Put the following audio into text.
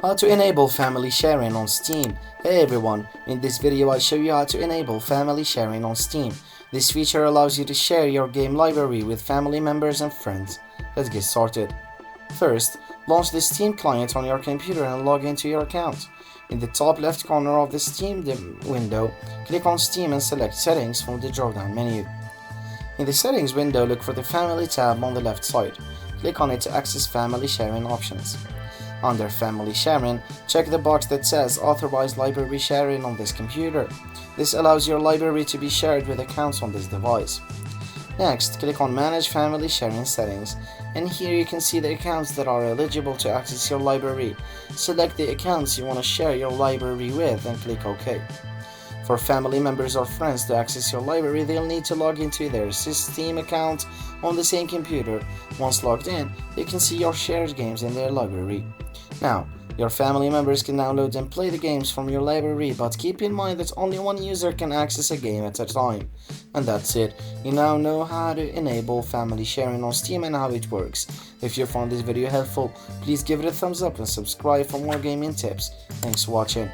How to enable family sharing on Steam. Hey everyone, in this video I'll show you how to enable family sharing on Steam. This feature allows you to share your game library with family members and friends. Let's get started. First, launch the Steam client on your computer and log into your account. In the top left corner of the Steam window, click on Steam and select Settings from the drop-down menu. In the Settings window, look for the Family tab on the left side. Click on it to access family sharing options. Under Family Sharing, check the box that says Authorize Library Sharing on this computer. This allows your library to be shared with accounts on this device. Next, click on Manage Family Sharing Settings, and here you can see the accounts that are eligible to access your library. Select the accounts you want to share your library with and click OK. For family members or friends to access your library, they'll need to log into their Steam account on the same computer. Once logged in, you can see your shared games in their library. Now, your family members can download and play the games from your library, but keep in mind that only one user can access a game at a time. And that's it. You now know how to enable family sharing on Steam and how it works. If you found this video helpful, please give it a thumbs up and subscribe for more gaming tips. Thanks for watching.